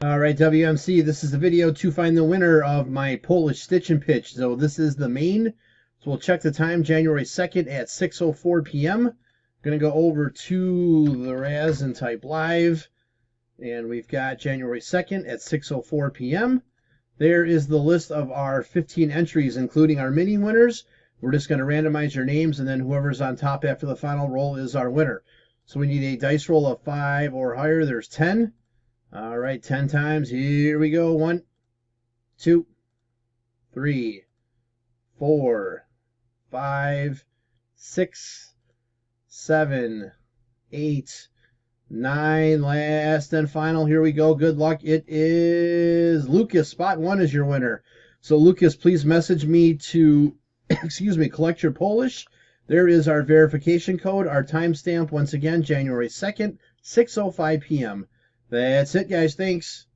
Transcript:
All right, WMC, this is the video to find the winner of my Polish Stitch and Pitch. So this is the main. So we'll check the time, January 2nd at 6:04 p.m. Going to go over to the Raz and type live. And we've got January 2nd at 6:04 p.m. There is the list of our 15 entries, including our mini winners. We're just going to randomize your names, and then whoever's on top after the final roll is our winner. So we need a dice roll of 5 or higher. There's 10. All right, 10 times. Here we go. 1, 2, 3, 4, 5, 6, 7, 8, 9. Last and final. Here we go. Good luck. It is Lucas. Spot 1 is your winner. So, Lucas, please message me to, collect your Polish. There is our verification code, our timestamp, once again, January 2nd, 6:05 p.m. That's it, guys. Thanks.